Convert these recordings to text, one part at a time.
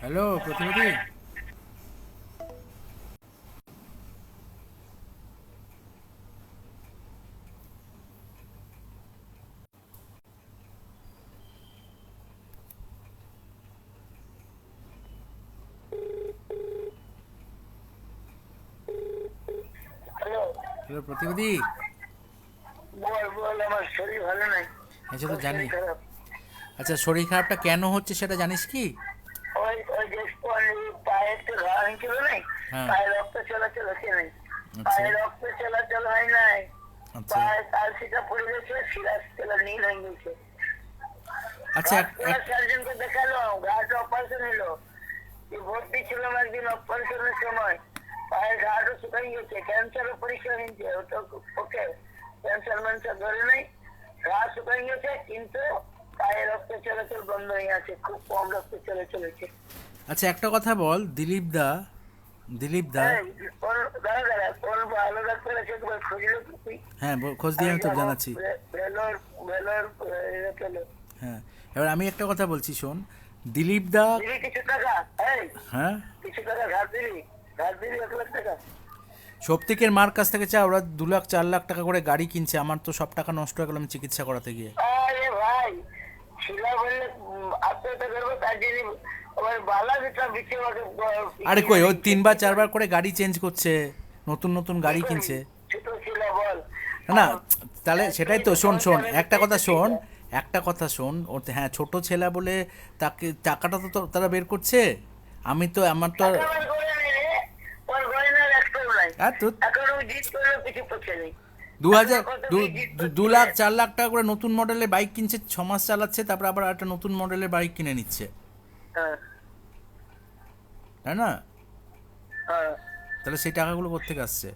Hello প্রতিনিধি। Hello. Hello প্রতিনিধি। বল বল, আমার শরীর ভালো নাই। আচ্ছা তো খুব জানি। শরীর খারাপ। আচ্ছা শরীর খারাপটা কেন হচ্ছে সেটা জানিস কি? ওই ওই যে পায়ে একটু ঘা হয়েছিল নাই, হ্যাঁ। পায়ে রক্ত চলাচল হচ্ছে নাই, আচ্ছা পায়ে রক্ত চলাচল হয় নাই, আচ্ছা পায়ে কালসিটা পড়ে গেছে, সিরাজ তেলা নীল হয়ে গেছে। আচ্ছা ঘাট সার্জনকে দেখালো, ঘাট অপারেশন হলো, ভর্তি ছিলাম একদিন অপারেশনের সময়। পায়ের ঘাটও শুকাই গেছে, ক্যান্সারও পরীক্ষা হয়েছে, ওটা ওকে ক্যান্সার ম্যান্সার ধরে নাই, ঘা শুকাই গেছে, কিন্তু পায়ে রক্ত চলাচল বন্ধ হয়ে আছে, খুব কম রক্ত চলাচল হয়েছে। আচ্ছা একটা কথা বল দিলীপ দা। দিলীপ দা। এই, দাঁড়া দাঁড়া, কোন ভালো ডাক্তার আছে একবার খুঁজলো কি তুই? হ্যাঁ খোঁজ দিয়ে আমি আমি তোকে যাবো জানাচ্ছি। ভেলোর ভেলোর চলো। হ্যাঁ, এবার আমি একটা কথা বলছি শোন। দিলীপ দা। দিবি কিছু টাকা? এই, হ্যাঁ, কিছু টাকা ধার দিবি? ধার দিবি 1 লাখ টাকা? সৌপ্তিকের মার কাছ থেকে চা, ওরা 2 লাখ 4 লাখ টাকা করে গাড়ি কিনছে, আমার তো সব টাকা নষ্ট হয়ে গেল আমি চিকিৎসা করাতে গিয়ে। আরে ভাই, শিলা বললে আত্মহত্যা করবো তার জন্য ওই বালা যেটা বিচ্ছে আরে কই ও 3 বার 4 বার করে গাড়ি চেঞ্জ করছে, নতুন নতুন গাড়ি কিনছে। ছোট শিলা বল। না না, তাহলে সেটাই তো শোন শোন একটা কথা শোন। একটা কথা শোন ওতে, হ্যাঁ ছোট ছেলে বলে তাকে টাকাটা তো তারা বের করছে। আমি তো আমার তো আর ওর গয়নার একটাও নাই। আর তো এখন ও জিত করলেও কিছু পড়ছে নেই। 2000 কত দু কি জিত দু- করছে? 2 লাখ 4 লাখ টাকা করে নতুন মডেলের বাইক কিনছে, 6 মাস চালাচ্ছে, তারপর আবার একটা নতুন মডেলের বাইক কিনে নিচ্ছে, হ্যাঁ, তাই না? হ্যাঁ, তাহলে সেই টাকাগুলো কোত্থেকে আসছে?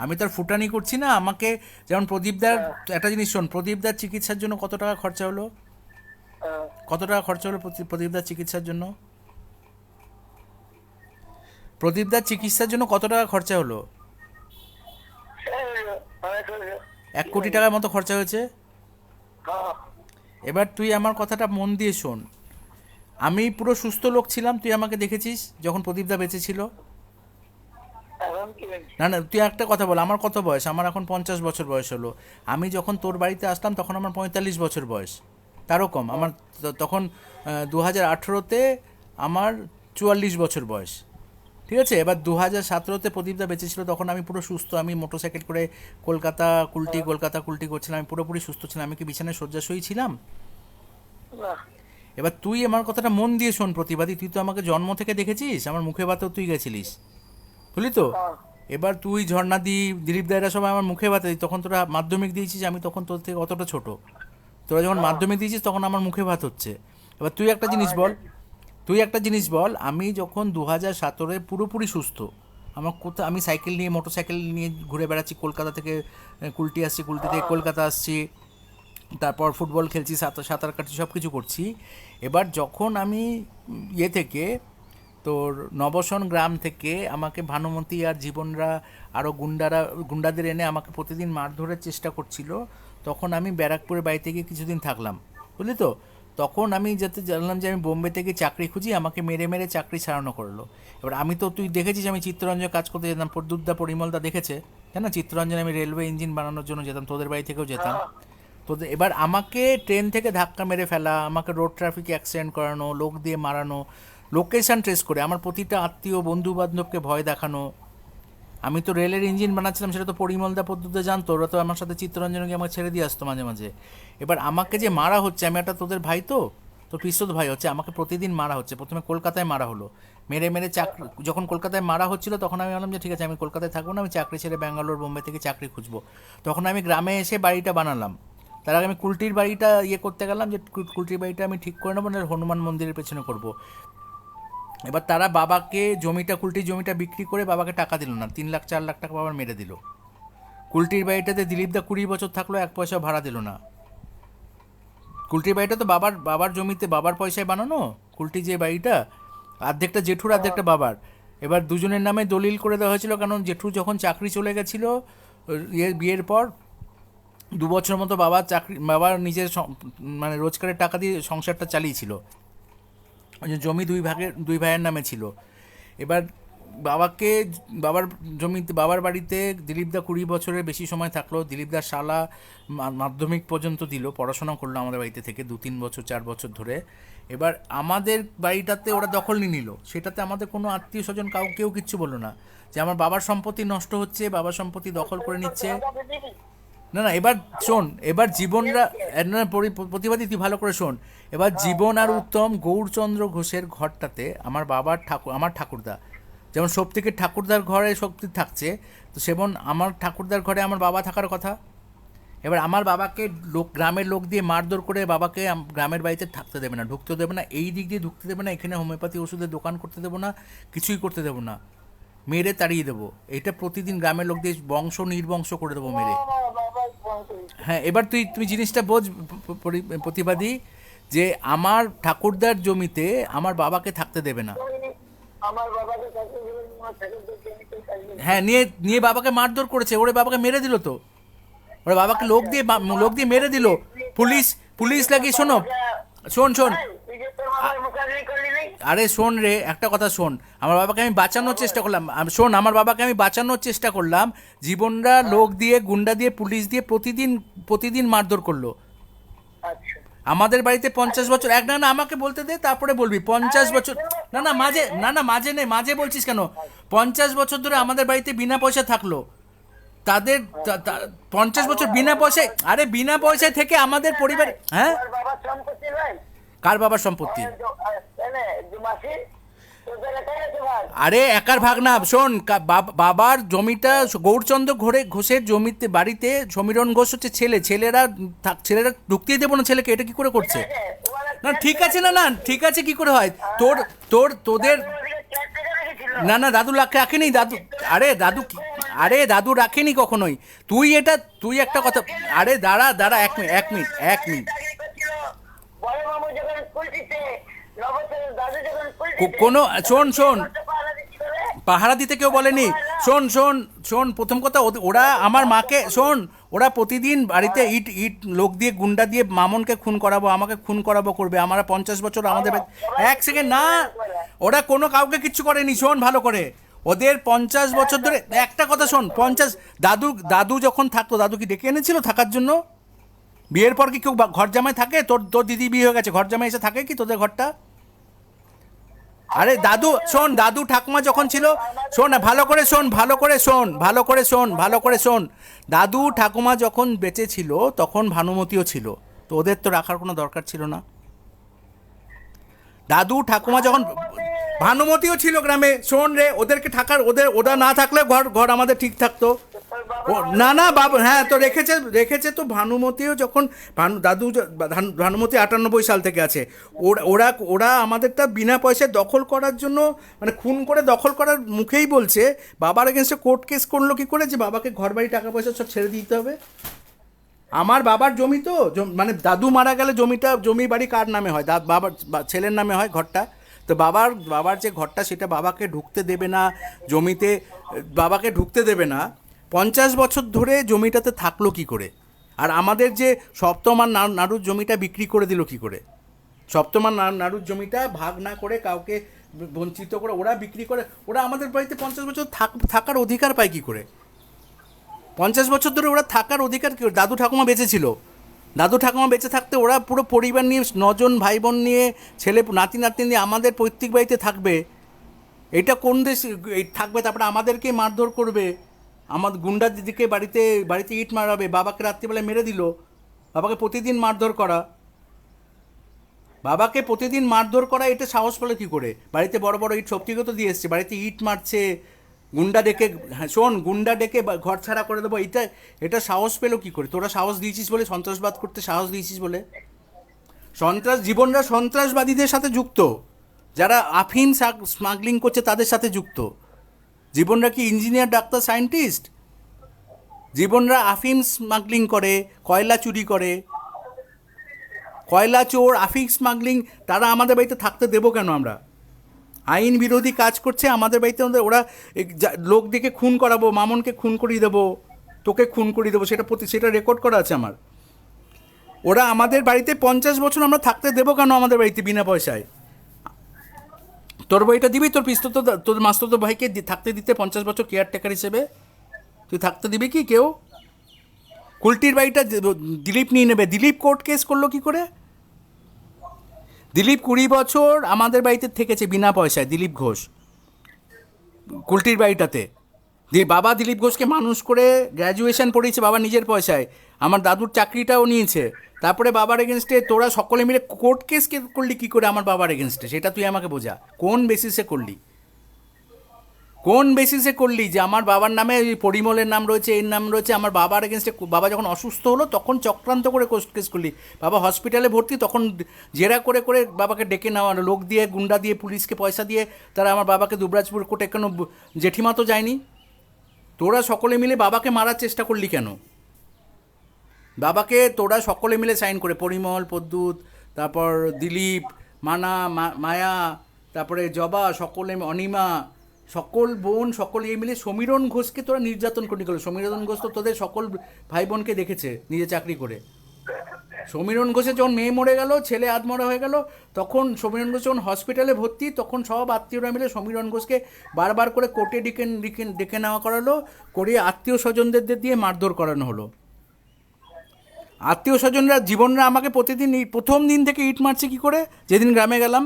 আমি তো আর ফুটানি করছি না আমাকে। যেমন প্রদীপদার, হ্যাঁ, একটা জিনিস শোন, প্রদীপদার চিকিৎসার জন্য কত টাকা খরচা হলো? হ্যাঁ। কত টাকা খরচা হলো প্রদীপদার চিকিৎসার জন্য? প্রদীপদার চিকিৎসার জন্য কত টাকা খরচা হলো? সেই হলো, অনেক হলো। 1 কোটি টাকার মতো খরচা হয়েছে। হ্যাঁ, এবার তুই আমার কথাটা মন দিয়ে শোন। আমি পুরো সুস্থ লোক ছিলাম, তুই আমাকে দেখেছিস যখন প্রদীপদা বেঁচে ছিল। এখন কি হয়েছে? না না, তুই একটা কথা বল, আমার কত বয়স? আমার এখন 50 বছর বয়স হলো। আমি যখন তোর বাড়িতে আসলাম তখন আমার 45 বছর বয়স, তারও কম। আমার তখন 2018-তে আমার 44 বছর বয়স। ঠিক আছে, এবার 2017-তে প্রদীপদা বেঁচে ছিল, তখন আমি পুরো সুস্থ। আমি মোটরসাইকেল করে কলকাতা কুলটি করছিলাম, আমি পুরোপুরি সুস্থ ছিলাম। আমি কি বিছানায় শয্যাশয়ী ছিলাম? না। এবার তুই আমার কথাটা মন দিয়ে শোন প্রতিবাদী, তুই তো আমাকে জন্ম থেকে দেখেছিস, আমার মুখে ভাতেও তুই গেছিলিস, বুঝলি তো? হ্যাঁ, এবার তুই ঝর্ণাদি, দিলীপ দায়রা সবাই আমার মুখে ভাতে, তখন তোরা মাধ্যমিক দিয়েছিস, আমি তখন তোর থেকে অতটা ছোট। তোরা যখন হ্যাঁ, মাধ্যমিক দিয়েছিস তখন আমার মুখে ভাত হচ্ছে। এবার তুই একটা জিনিস হ্যাঁ, বল, আমি যখন 2017-এ পুরোপুরি সুস্থ, আমার কোথাও, আমি সাইকেল নিয়ে, মোটরসাইকেল নিয়ে ঘুরে বেড়াচ্ছি, কলকাতা থেকে কুলটি আসছি, কুলটি থেকে কলকাতা আসছি, তারপর ফুটবল খেলছি, সাঁতার কাটছি, সব কিছু করছি। এবার যখন আমি ইয়ে থেকে, তোর নবসন গ্রাম থেকে আমাকে ভানুমতি আর জীবনরা, আরও গুন্ডাদের এনে আমাকে প্রতিদিন মারধরের চেষ্টা করছিল, তখন আমি ব্যারাকপুরের বাড়িতে গিয়ে কিছুদিন থাকলাম, বুঝলি তো? তখন আমি যাতে জানলাম যে আমি বোম্বে থেকে চাকরি খুঁজি, আমাকে মেরে মেরে চাকরি ছাড়ানো করলো। এবার আমি তো, তুই দেখেছিস আমি চিত্তরঞ্জনে কাজ করতে যেতাম, প্রদ্যুৎদা পরিমলদা দেখেছে, তাই না? চিত্তরঞ্জনে আমি রেলওয়ে ইঞ্জিন বানানোর জন্য যেতাম, তোদের বাড়ি থেকেও যেতাম। হ্যাঁ। তো এবার আমাকে ট্রেন থেকে ধাক্কা মেরে ফেলা, আমাকে রোড ট্রাফিকে অ্যাক্সিডেন্ট করানো, লোক দিয়ে মারানো, লোকেশান ট্রেস করে আমার প্রতিটা আত্মীয় বন্ধু বান্ধবকে ভয় দেখানো। আমি তো রেলের ইঞ্জিন বানাচ্ছিলাম, সেটা তো পরিমলদা পদ্ধতি জানতো, ওরা তো আমার সাথে চিত্তরঞ্জনকে আমাকে ছেড়ে দিয়ে আসতো মাঝে মাঝে। এবার আমাকে যে মারা হচ্ছে, আমি একটা তোদের ভাই, তো তোর পিস্তত ভাই হচ্ছে, আমাকে প্রতিদিন মারা হচ্ছে। প্রথমে কলকাতায় মারা হলো, মেরে মেরে চাকরি, যখন কলকাতায় মারা হচ্ছিল তখন আমি বললাম যে ঠিক আছে আমি কলকাতায় থাকবো না, আমি চাকরি ছেড়ে ব্যাঙ্গালোর বোম্বে থেকে চাকরি খুঁজবো। তখন আমি গ্রামে এসে বাড়িটা বানালাম। তার আগে আমি কুলটির বাড়িটা ইয়ে করতে গেলাম, যে কুলটির বাড়িটা আমি ঠিক করে নেবো, না হনুমান মন্দিরের পেছনে করবো। এবার তারা বাবাকে জমিটা, কুলটির জমিটা বিক্রি করে বাবাকে টাকা দিল না, 3 লাখ 4 লাখ টাকা বাবার মেরে দিল। কুলটির বাড়িটাতে দিলীপদা 20 বছর থাকলো, 1 পয়সা ভাড়া দিল না। কুলটির বাড়িটা তো বাবার বাবার জমিতে, বাবার পয়সায় বানানো। কুলটি যে বাড়িটা, অর্ধেকটা জেঠুর অর্ধেকটা বাবার। এবার দুজনের নামে দলিল করে দেওয়া হয়েছিল, কারণ জেঠু যখন চাকরি চলে গেছিলো, বিয়ের পর 2 বছর মতো বাবার নিজের মানে রোজগারের টাকা দিয়ে সংসারটা চালিয়েছিল। ওই যে জমি দুই ভাইয়ের নামে ছিল। এবার বাবাকে বাবার জমিতে বাবার বাড়িতে দিলীপদা 20 বছরের বেশি সময় থাকলো। দিলীপদার শালা মাধ্যমিক পর্যন্ত দিল, পড়াশোনা করলো আমাদের বাড়িতে থেকে 2-3 বছর 4 বছর ধরে। এবার আমাদের বাড়িটাতে ওরা দখল নিয়ে নিল, সেটাতে আমাদের কোনো আত্মীয় স্বজন কেউ কিচ্ছু বললো না যে আমার বাবার সম্পত্তি নষ্ট হচ্ছে, বাবার সম্পত্তি দখল করে নিচ্ছে। না না, এবার শোন, এবার জীবনরা না, প্রতিবাদী তুই ভালো করে শোন। এবার জীবন আর উত্তম গৌরচন্দ্র ঘোষের ঘরটাতে আমার আমার ঠাকুরদা, যেমন সপ্তিকের ঠাকুরদার ঘরে শক্তি থাকছে, তো সেমন আমার ঠাকুরদার ঘরে আমার বাবা থাকার কথা। এবার আমার বাবাকে গ্রামের লোক দিয়ে মারধর করে বাবাকে গ্রামের বাড়িতে থাকতে দেবে না, ঢুকতে দেবে না, এই দিক দিয়ে ঢুকতে দেবে না, এখানে হোমিওপ্যাথি ওষুধের দোকান করতে দেবো না, কিছুই করতে দেবো না, মেরে তাড়িয়ে দেবো। এটা প্রতিদিন গ্রামের লোক দিয়ে বংশ নির্বংশ করে দেবো মেরে। হ্যাঁ, এবার তুমি জিনিসটা বোঝ প্রতিবাদী, যে আমার ঠাকুরদার জমিতে আমার বাবাকে থাকতে দেবে না। আমার বাবাকে থাকতে দেবেন, আমার ঠাকুরদার জমিতে থাকবে। হ্যাঁ, নিয়ে বাবাকে মারধর করেছে, ওরে বাবাকে মেরে দিল তো, ওরা বাবাকে লোক দিয়ে মেরে দিল। পুলিশ লাগিয়ে, শোন, তুই যে তোর বাবার মোকাবিলা করলি নাই? আরে শোন রে, একটা কথা শোন, আমার বাবাকে আমি বাঁচানোর চেষ্টা করলাম, আমার বাবাকে আমি বাঁচানোর চেষ্টা করলাম, জীবনরা লোক দিয়ে, গুন্ডা দিয়ে, পুলিশ দিয়ে প্রতিদিন মারধর করলো। আচ্ছা, আমাদের বাড়িতে 50 বছর, না আমাকে বলতে দে, তারপরে বলবি। 50 বছর, মাঝে বলছিস কেন? 50 বছর ধরে আমাদের বাড়িতে বিনা পয়সা থাকলো, তাদের 50 বছর বিনা পয়সায়, আরে বিনা পয়সায় থেকে আমাদের পরিবার। হ্যাঁ, তোর বাবার সম্পত্তি নাই? কার বাবার সম্পত্তি? মাসি তোদের একাই আছে ভাগ? আরে একার ভাগ না, শোন, বাবার জমিটা গৌরচন্দ্র ঘোষের জমিতে, বাড়িতে সমীরণ ঘোষ হচ্ছে ছেলেরা ঢুকতেই দেবো না ছেলেকে, এটা কি করে করছে? না ঠিক আছে, না ঠিক আছে, কি করে হয়? তোদের না দাদু রাখেনি, দাদু রাখেনি কখনোই। তুই একটা কথা, আরে দাঁড়া 1 মিনিট। বড় মামু যখন কুলটিতে, নবছেলের দাদু যখন কুলটিতে, কোনো শোন, পাহারা দিচ্ছি করে। পাহারা দিতে কেউ বলেনি। শোন, প্রথম কথা, ওরা আমার মাকে, ওরা প্রতিদিন বাড়িতে ইট লোক দিয়ে, গুন্ডা দিয়ে মামনকে খুন করাবো, আমাকে খুন করাবো করবে। আমরা 50 বছর আমাদের 1 সেকেন্ড না, ওরা কোনো কাউকে কিচ্ছু করেনি। শোন ভালো করে, ওদের 50 বছর ধরে, একটা কথা শোন, দাদু যখন থাকতো, দাদু কি ডেকে এনেছিল থাকার জন্য? বিয়ের পর কি কেউ ঘর জামাই থাকে? তোর দিদি বিয়ে হয়ে গেছে, ঘর জামাই এসে থাকে কি তোদের ঘরটা? আরে দাদু ঠাকুমা যখন ছিল, ভালো করে শোন, দাদু ঠাকুমা যখন বেঁচে ছিল তখন ভানুমতিও ছিল, তো ওদের তো রাখার কোনো দরকার ছিল না। দাদু ঠাকুমা যখন, ভানুমতিও ছিল গ্রামে, শোন রে, ওদেরকে ওরা না থাকলে ঘর আমাদের ঠিক থাকতো। না বাবু, হ্যাঁ, তো রেখেছে তো ভানুমতিও, যখন ভানুমতি 98 সাল থেকে আছে। ওরা আমাদেরটা বিনা পয়সায় দখল করার জন্য, মানে খুন করে দখল করার মুখেই বলছে। বাবার এগেনস্টে কোর্ট কেস করলো কি করে, যে বাবাকে ঘর বাড়ি টাকা পয়সা সব ছেড়ে দিতে হবে। আমার বাবার জমি তো, মানে দাদু মারা গেলে জমি বাড়ি কার নামে হয়? বাবার ছেলের নামে হয় ঘরটা। তো বাবার যে ঘরটা, সেটা বাবাকে ঢুকতে দেবে না জমিতে, বাবাকে ঢুকতে দেবে না। 50 বছর ধরে জমিটাতে থাকলো কি করে? আর আমাদের যে সপ্তম আর নাড়ুর জমিটা বিক্রি করে দিল কি করে? সপ্তম আর নাড়ুর জমিটা ভাগ না করে, কাউকে বঞ্চিত করে ওরা বিক্রি করে। ওরা আমাদের বাড়িতে 50 বছর থাকার অধিকার পায় কি করে? 50 বছর ধরে ওরা থাকার অধিকার কি? দাদু ঠাকুমা বেঁচে ছিল, দাদু ঠাকুমা বেঁচে থাকতে ওরা পুরো পরিবার নিয়ে, 9 জন ভাই বোন নিয়ে, ছেলে নাতি নিয়ে আমাদের পৈতৃক বাড়িতে থাকবে। এটা কোন দেশ থাকবে? তারপরে আমাদেরকে মারধর করবে, আমাদের গুন্ডা দিদিকে বাড়িতে ইট মারাবে, বাবাকে রাত্রিবেলায় মেরে দিল। বাবাকে প্রতিদিন মারধর করা, এটা সাহস পেলে কি করে? বাড়িতে বড় বড় ইট শক্তিগত দিয়ে এসছে, বাড়িতে ইট মারছে, গুন্ডা ডেকে, হ্যাঁ শোন, গুন্ডা ডেকে ঘর ছাড়া করে দেবো, এটা সাহস পেলো কি করে? তোরা সাহস দিয়েছিস বলে, সন্ত্রাসবাদ করতে সাহস দিয়েছিস বলে। জীবনরা সন্ত্রাসবাদীদের সাথে যুক্ত, যারা আফিম স্মাগলিং করছে তাদের সাথে যুক্ত। জীবনরা কি ইঞ্জিনিয়ার, ডাক্তার, সায়েন্টিস্ট? জীবনরা আফিম স্মাগলিং করে, কয়লা চুরি করে, কয়লা চোর, আফিম স্মাগলিং। তারা আমাদের বাড়িতে থাকতে দেবো কেন আমরা? আইন বিরোধী কাজ করছে আমাদের বাড়িতে, ওরা লোক দেখে খুন করাবো, মামনকে খুন করিয়ে দেবো, তোকে খুন করিয়ে দেবো, সেটা রেকর্ড করা আছে আমার। ওরা আমাদের বাড়িতে 50 বছর আমরা থাকতে দেবো কেন আমাদের বাড়িতে বিনা পয়সায়? তোর বইটা দিবি তোর পিস্তত তোর মাস্তত ভাইকে থাকতে দিতে 50 বছর কেয়ারটেকার হিসেবে? তুই থাকতে দিবি কি কেউ? কুলটির বাড়িটা দিলীপ নিয়ে নেবে। দিলীপ কোর্ট কেস করলো কি করে? দিলীপ 20 বছর আমাদের বাড়িতে থেকেছে বিনা পয়সায়, দিলীপ ঘোষ, কুলটির বাড়িটাতে। বাবা দিলীপ ঘোষকে মানুষ করে গ্র্যাজুয়েশন পড়িয়েছে বাবা নিজের পয়সায়, আমার দাদুর চাকরিটাও নিয়েছে। তারপরে বাবার এগেনস্টে তোরা সকলে মিলে কোর্ট কেস করলি কি করে আমার বাবার এগেনস্টে? সেটা তুই আমাকে বোঝা। কোন বেসিসে করলি? কোন বেসিসে করলি যে আমার বাবার নামে পরিমলের নাম রয়েছে, এর নাম রয়েছে, আমার বাবার এগেনস্টে? বাবা যখন অসুস্থ হলো তখন চক্রান্ত করে কোর্ট কেস করলি। বাবা হসপিটালে ভর্তি, তখন জেরা করে করে বাবাকে ডেকে নেওয়া, লোক দিয়ে, গুন্ডা দিয়ে, পুলিশকে পয়সা দিয়ে তারা আমার বাবাকে দুবরাজপুর কোর্টে, কেন জেঠিমা তো যায়নি। তোরা সকলে মিলে বাবাকে মারার চেষ্টা করলি কেন? বাবাকে তোরা সকলে মিলে সাইন করে, পরিমল, পদ্যুৎ, তারপর দিলীপ, মানা, মায়া, তারপরে জবা, সকলে, অনিমা, সকল বোন, সকলে মিলে সমীরণ ঘোষকে তোরা নির্যাতন করলি গেল। সমীরণ ঘোষ তো তোদের সকল ভাই বোনকে দেখেছে নিজে চাকরি করে। সমীরণ ঘোষের যখন মেয়ে মরে গেল, ছেলে আধমরা হয়ে গেল, তখন সমীরণ ঘোষ যখন হসপিটালে ভর্তি, তখন সব আত্মীয়রা মিলে সমীরণ ঘোষকে বারবার করে কোর্টে ডেকে নেওয়া করালো, করে আত্মীয় স্বজনদের দিয়ে মারধর করানো হলো। আত্মীয় স্বজনরা, জীবনরা আমাকে প্রতিদিন, প্রথম দিন থেকে ইট মারছে কি করে, যেদিন গ্রামে গেলাম,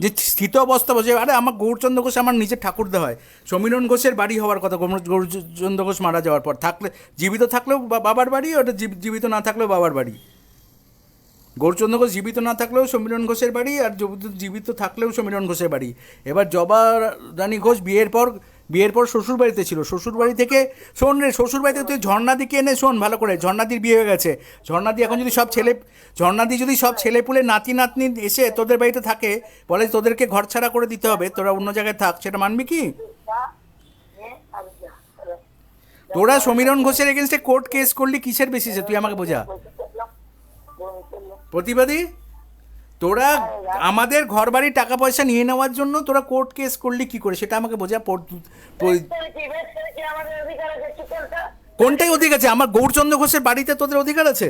যে স্থিত অবস্থা বসে। আরে আমার গৌরচন্দ্র ঘোষ আমার নিজের ঠাকুরদা হয়, সমীরণ ঘোষের বাড়ি হওয়ার কথা। গৌরচন্দ্র ঘোষ মারা যাওয়ার পর থাকলে, জীবিত থাকলেও বাবার বাড়ি, ওটা জীবিত না থাকলেও বাবার বাড়ি। গৌরচন্দ্র ঘোষ জীবিত না থাকলেও সমীরণ ঘোষের বাড়ি, আর জীবিত থাকলেও সমীরণ ঘোষের বাড়ি। এবার জবা রানী ঘোষ বিয়ের পর শ্বশুর বাড়িতে ছিল। শ্বশুর বাড়ি থেকে, শোন রে, শ্বশুর বাড়িতে তুই ঝর্ণাদিকে এনে শোন ভালো করে, ঝর্ণাদির বিয়ে হয়ে গেছে। ঝর্ণাদি এখন যদি সব ছেলেপুলে নাতি নাতনি এসে তোদের বাড়িতে থাকে, বলে তোদেরকে ঘর ছাড়া করে দিতে হবে, তোরা অন্য জায়গায় থাক, সেটা মানবি কি? তোরা সমীরণ ঘোষের এগেনস্টে কোর্ট কেস করলি কিসের বেসিসে তুই আমাকে বোঝা। প্রতিবাদী তোরা আমাদের ঘর বাড়ির টাকা পয়সা নিয়ে নেওয়ার জন্য তোরা কোর্ট কেস করলি কি করে সেটা আমাকে বোঝা। কোনটাই অধিকার আছে? আমার গৌরচন্দ্র ঘোষের বাড়িতে তোদের অধিকার আছে?